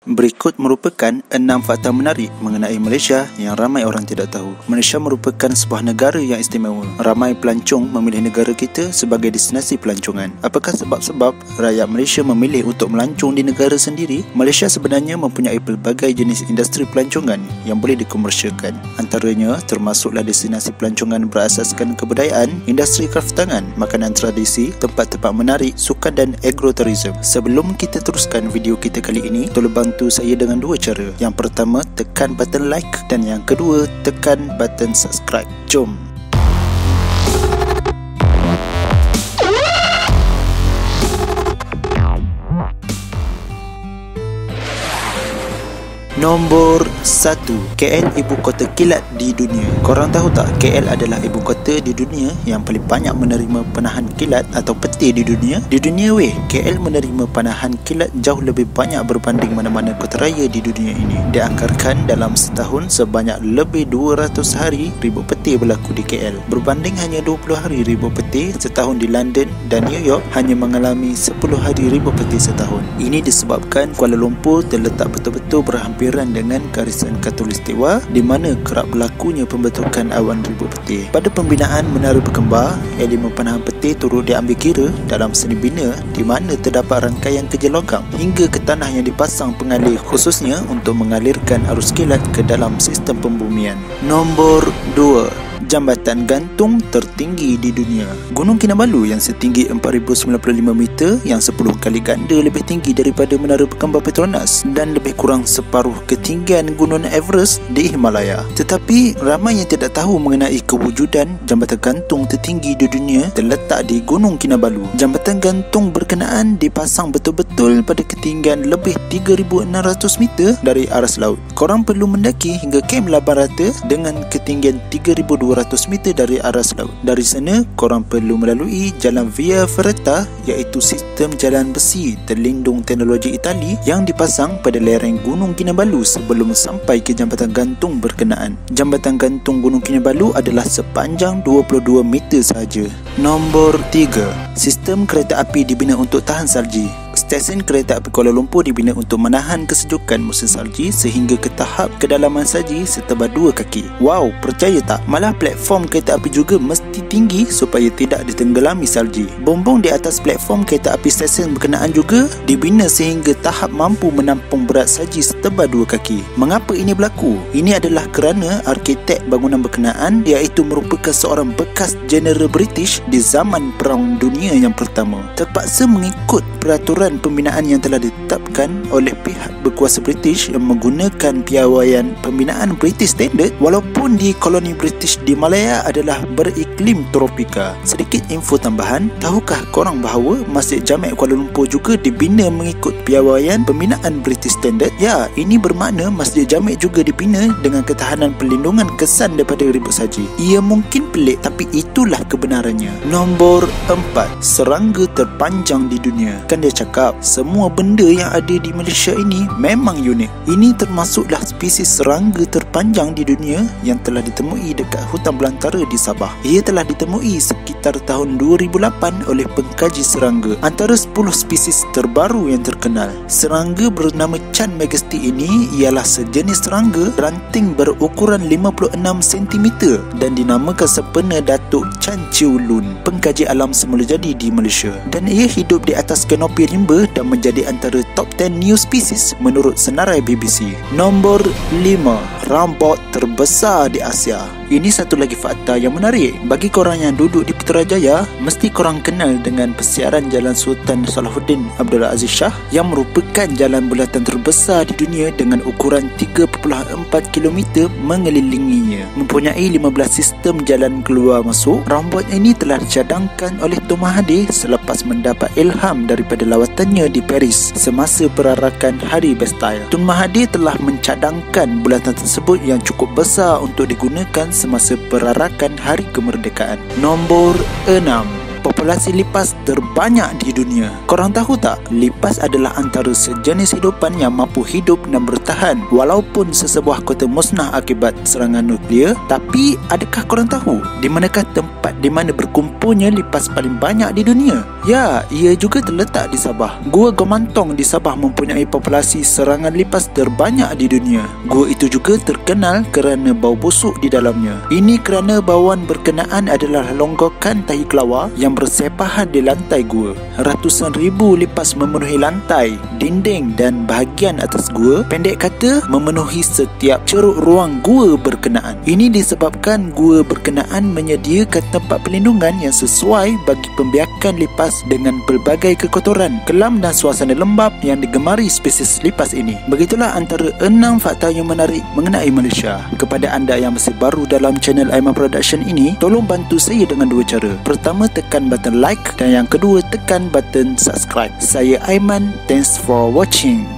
Berikut merupakan 6 fakta menarik mengenai Malaysia yang ramai orang tidak tahu. Malaysia merupakan sebuah negara yang istimewa. Ramai pelancong memilih negara kita sebagai destinasi pelancongan. Apakah sebab-sebab rakyat Malaysia memilih untuk melancong di negara sendiri? Malaysia sebenarnya mempunyai pelbagai jenis industri pelancongan yang boleh dikomersialkan. Antaranya termasuklah destinasi pelancongan berasaskan kebudayaan, industri kraftangan, makanan tradisi, tempat-tempat menarik, sukan dan agroturism. Sebelum kita teruskan video kita kali ini, tolong bantu saya dengan dua cara. Yang pertama, tekan button like, dan yang kedua, tekan button subscribe. Jom. Nombor 1, KL ibu kota kilat di dunia. Korang tahu tak, KL adalah ibu kota di dunia yang paling banyak menerima panahan kilat atau peti di dunia. Di dunia KL menerima panahan kilat jauh lebih banyak berbanding mana-mana kota raya di dunia ini. Dianggarkan dalam setahun sebanyak lebih 200 hari ribu peti berlaku di KL, berbanding hanya 20 hari ribu peti setahun di London dan New York hanya mengalami 10 hari ribu peti setahun. Ini disebabkan Kuala Lumpur terletak betul-betul berhampiran dengan garisan khatulistiwa di mana kerap berlakunya pembentukan awan ribu peti. Pada pembinaan menara berkembar, elemen panahan peti turut diambil kira dalam seni bina di mana terdapat rangkaian kerja logam hingga ke tanah yang dipasang pengalir khususnya untuk mengalirkan arus kilat ke dalam sistem pembumian. Nombor 2, jambatan gantung tertinggi di dunia. Gunung Kinabalu yang setinggi 4,095 meter yang 10 kali ganda lebih tinggi daripada menara berkembar Petronas dan lebih kurang separuh ketinggian Gunung Everest di Himalaya. Tetapi ramai yang tidak tahu mengenai kewujudan jambatan gantung tertinggi di dunia terletak di Gunung Kinabalu. Jambatan gantung berkenaan dipasang betul-betul pada ketinggian lebih 3,600 meter dari aras laut. Korang perlu mendaki hingga Kem Labarata dengan ketinggian 3,200 meter dari aras laut. Dari sana, korang perlu melalui jalan Via Ferrata, iaitu sistem jalan besi terlindung teknologi Itali yang dipasang pada lereng Gunung Kinabalu sebelum sampai ke jambatan gantung berkenaan. Jambatan gantung Gunung Kinabalu adalah sepanjang 22 meter sahaja. Nombor 3, sistem kereta api dibina untuk tahan salji. Stesen kereta api Kuala Lumpur dibina untuk menahan kesejukan musim salji sehingga ke tahap kedalaman salji setebal 2 kaki. Wow, percaya tak? Malah platform kereta api juga mesti tinggi supaya tidak ditenggelami salji. Bombong di atas platform kereta api stesen berkenaan juga dibina sehingga tahap mampu menampung berat salji setebal 2 kaki. Mengapa ini berlaku? Ini adalah kerana arkitek bangunan berkenaan iaitu merupakan seorang bekas Jeneral British di zaman Perang Dunia yang Pertama terpaksa mengikut peraturan pembinaan yang telah ditetapkan oleh pihak berkuasa British yang menggunakan piawaian pembinaan British Standard walaupun di koloni British di Malaya adalah beriklim tropika. Sedikit info tambahan, tahukah korang bahawa Masjid Jamek Kuala Lumpur juga dibina mengikut piawaian pembinaan British Standard? Ya, ini bermakna Masjid Jamek juga dibina dengan ketahanan perlindungan kesan daripada ribut saji. Ia mungkin pelik tapi itulah kebenarannya. Nombor 4, serangga terpanjang di dunia. Kan dia cakap semua benda yang ada di Malaysia ini memang unik. Ini termasuklah spesies serangga terpanjang di dunia yang telah ditemui dekat hutan belantara di Sabah. Ia telah ditemui sekitar tahun 2008 oleh pengkaji serangga. Antara 10 spesies terbaru yang terkenal, serangga bernama Chan Majesty ini ialah sejenis serangga ranting berukuran 56 cm dan dinamakan sempena Datuk Chan Chiu Lun, pengkaji alam semula jadi di Malaysia. Dan ia hidup di atas kanopi rimba dan menjadi antara top 10 new species menurut senarai BBC. Nombor 5, rambut terbesar di Asia. Ini satu lagi fakta yang menarik. Bagi korang yang duduk di Putrajaya, mesti korang kenal dengan persiaran Jalan Sultan Salahuddin Abdul Aziz Shah yang merupakan jalan bulatan terbesar di dunia dengan ukuran 3.4 km mengelilinginya. Mempunyai 15 sistem jalan keluar masuk. Rambut ini telah dicadangkan oleh Tun Mahathir selepas mendapat ilham daripada lawatannya di Paris semasa perarakan Hari Bastille. Tun Mahathir telah mencadangkan bulatan tersebut yang cukup besar untuk digunakan semasa perarakan Hari Kemerdekaan. Nombor 6, populasi lipas terbanyak di dunia. Korang tahu tak, lipas adalah antara sejenis hidupan yang mampu hidup dan bertahan walaupun sesebuah kota musnah akibat serangan nuklear. Tapi adakah korang tahu di manakah tempat di mana berkumpulnya lipas paling banyak di dunia? Ya, ia juga terletak di Sabah. Gua Gomantong di Sabah mempunyai populasi serangan lipas terbanyak di dunia. Gua itu juga terkenal kerana bau busuk di dalamnya. Ini kerana bauan berkenaan adalah longgokan tahi kelawar yang bersepahan di lantai gua. Ratusan ribu lipas memenuhi lantai, dinding dan bahagian atas gua. Pendek kata, memenuhi setiap ceruk ruang gua berkenaan. Ini disebabkan gua berkenaan menyediakan tempat perlindungan yang sesuai bagi pembiakan lipas dengan pelbagai kekotoran, kelam dan suasana lembap yang digemari spesies lipas ini. Begitulah antara 6 fakta yang menarik mengenai Malaysia. Kepada anda yang masih baru dalam channel Aiman Production ini, tolong bantu saya dengan 2 cara. Pertama, tekan button like dan yang kedua, tekan button subscribe. Saya Aiman, thanks for watching.